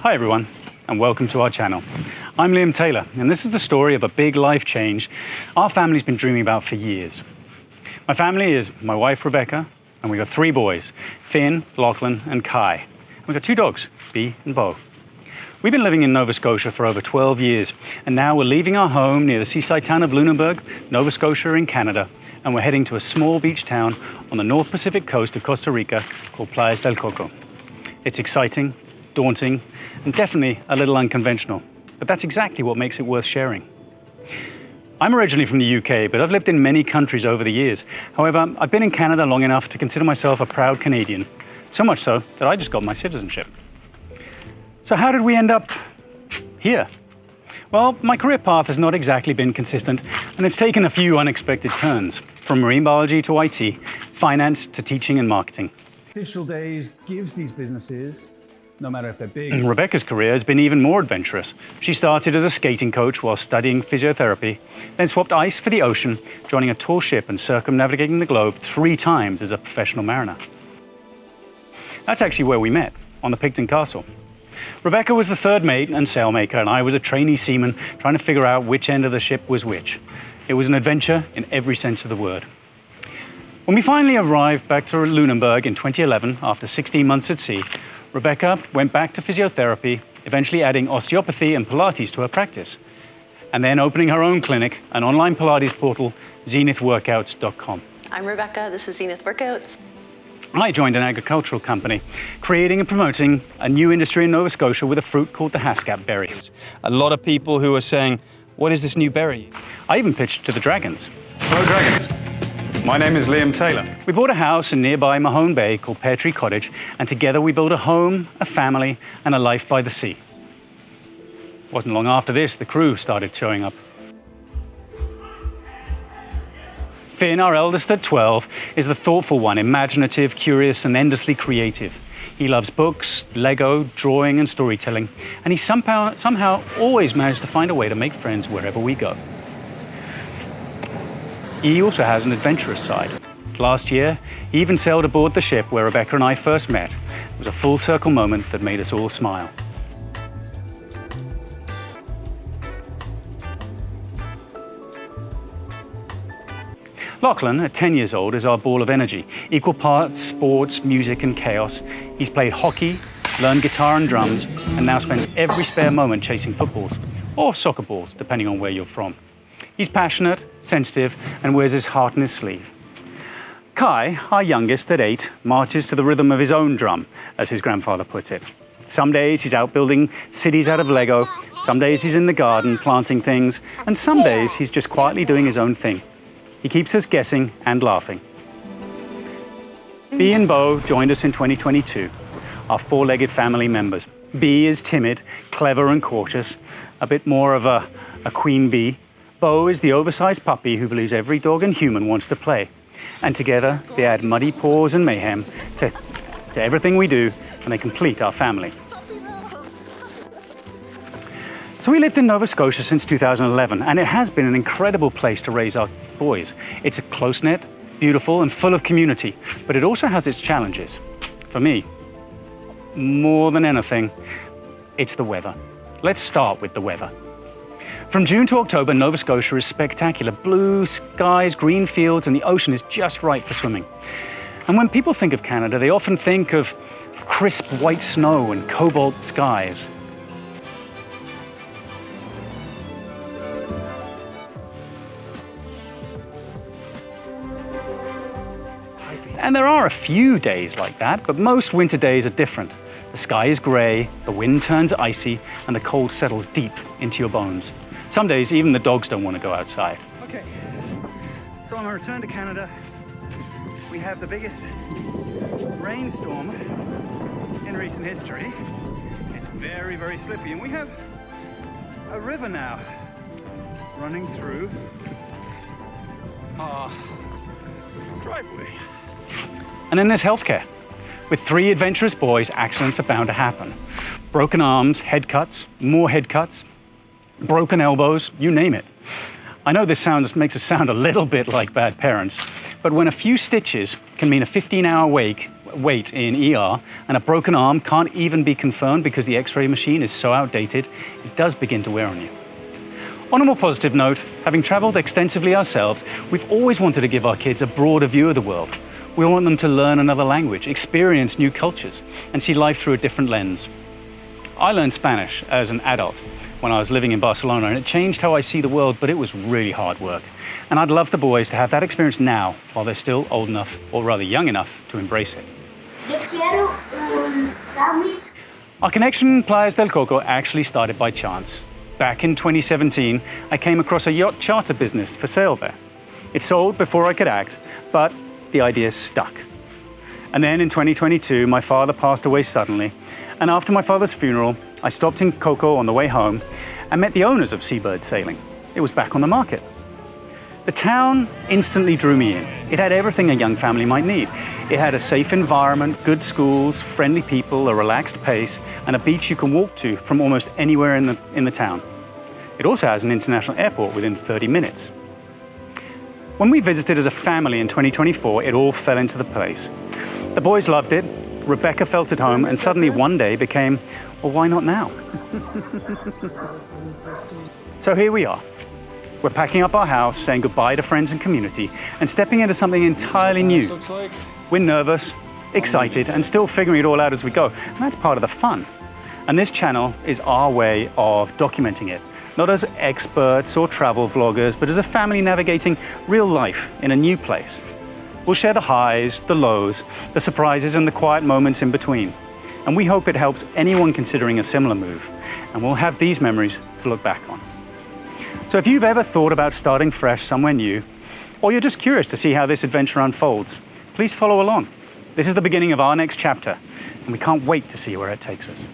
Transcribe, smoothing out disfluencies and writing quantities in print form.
Hi everyone, and welcome to our channel. I'm Tayler, and this is the story of a big life change our family's been dreaming about for years. My family is my wife Rebecca, and we've got 3 boys, Finn, Lachlan, and Kai. We've got 2 dogs, Bea and Bo. We've been living in Nova Scotia for over 12 years, and now we're leaving our home near the seaside town of Lunenburg, Nova Scotia in Canada, and we're heading to a small beach town on the North Pacific coast of Costa Rica called Playas del Coco. It's exciting, daunting, and definitely a little unconventional, but that's exactly what makes it worth sharing. I'm originally from the UK, but I've lived in many countries over the years. However, I've been in Canada long enough to consider myself a proud Canadian, so much so that I just got my citizenship. So how did we end up here? Well, my career path has not exactly been consistent, and it's taken a few unexpected turns, from marine biology to IT, finance to teaching and marketing. Digital Days gives these businesses, no matter if they're big. Rebecca's career has been even more adventurous. She started as a skating coach while studying physiotherapy, then swapped ice for the ocean, joining a tall ship and circumnavigating the globe 3 times as a professional mariner. That's actually where we met, on the Picton Castle. Rebecca was the 3rd mate and sailmaker, and I was a trainee seaman trying to figure out which end of the ship was which. It was an adventure in every sense of the word. When we finally arrived back to Lunenburg in 2011, after 16 months at sea, Rebecca went back to physiotherapy, eventually adding osteopathy and Pilates to her practice, and then opening her own clinic, an online Pilates portal, zenithworkouts.com. I'm Rebecca, this is Zenith Workouts. I joined an agricultural company, creating and promoting a new industry in Nova Scotia with a fruit called the Haskap berry. A lot of people who are saying, what is this new berry? I even pitched to the dragons. Hello dragons, my name is Tayler. We bought a house in nearby Mahone Bay called Pear Tree Cottage, and together we built a home, a family, and a life by the sea. Wasn't long after this, the crew started showing up. Finn, our eldest at 12, is the thoughtful one, imaginative, curious, and endlessly creative. He loves books, Lego, drawing, and storytelling, and he somehow always managed to find a way to make friends wherever we go. He also has an adventurous side. Last year, he even sailed aboard the ship where Rebecca and I first met. It was a full circle moment that made us all smile. Lachlan, at 10 years old, is our ball of energy, equal parts sports, music, and chaos. He's played hockey, learned guitar and drums, and now spends every spare moment chasing footballs, or soccer balls, depending on where you're from. He's passionate, sensitive, and wears his heart in his sleeve. Kai, our youngest at 8, marches to the rhythm of his own drum, as his grandfather puts it. Some days he's out building cities out of Lego, some days he's in the garden planting things, and some days he's just quietly doing his own thing. He keeps us guessing and laughing. Bea and Bo joined us in 2022, our 4-legged family members. Bea is timid, clever and cautious, a bit more of a queen bee. Bo is the oversized puppy who believes every dog and human wants to play. And together they add muddy paws and mayhem to everything we do, and they complete our family. So we lived in Nova Scotia since 2011, and it has been an incredible place to raise our boys. It's a close-knit, beautiful, and full of community, but it also has its challenges. For me, more than anything, it's the weather. Let's start with the weather. From June to October, Nova Scotia is spectacular. Blue skies, green fields, and the ocean is just right for swimming. And when people think of Canada, they often think of crisp white snow and cobalt skies. And there are a few days like that, but most winter days are different. The sky is grey, the wind turns icy, and the cold settles deep into your bones. Some days, even the dogs don't want to go outside. Okay, so on our return to Canada, we have the biggest rainstorm in recent history. It's very, very slippy, and we have a river now running through our driveway. And then there's healthcare. With 3 adventurous boys, accidents are bound to happen. Broken arms, head cuts, more head cuts, broken elbows, you name it. I know this makes us sound a little bit like bad parents, But when a few stitches can mean a 15-hour wait in ER and a broken arm can't even be confirmed because the X-ray machine is so outdated, it does begin to wear on you. On a more positive note, having traveled extensively ourselves, we've always wanted to give our kids a broader view of the world. We want them to learn another language, experience new cultures, and see life through a different lens. I learned Spanish as an adult when I was living in Barcelona, and it changed how I see the world, but it was really hard work. And I'd love the boys to have that experience now, while they're still old enough, or rather young enough, to embrace it. Yo quiero un sándwich. Our connection in Playas del Coco actually started by chance. Back in 2017, I came across a yacht charter business for sale there. It sold before I could act, but the idea stuck. And then in 2022, my father passed away suddenly, and after my father's funeral, I stopped in Coco on the way home and met the owners of Seabird Sailing. It was back on the market. The town instantly drew me in. It had everything a young family might need. It had a safe environment, good schools, friendly people, a relaxed pace, and a beach you can walk to from almost anywhere in the town. It also has an international airport within 30 minutes. When we visited as a family in 2024, it all fell into the place. The boys loved it, Rebecca felt at home, and suddenly one day became, well, why not now? So here we are. We're packing up our house, saying goodbye to friends and community, and stepping into something entirely new. We're nervous, excited, and still figuring it all out as we go. And that's part of the fun. And this channel is our way of documenting it, not as experts or travel vloggers, but as a family navigating real life in a new place. We'll share the highs, the lows, the surprises, and the quiet moments in between. And we hope it helps anyone considering a similar move. And we'll have these memories to look back on. So if you've ever thought about starting fresh somewhere new, or you're just curious to see how this adventure unfolds, please follow along. This is the beginning of our next chapter, and we can't wait to see where it takes us.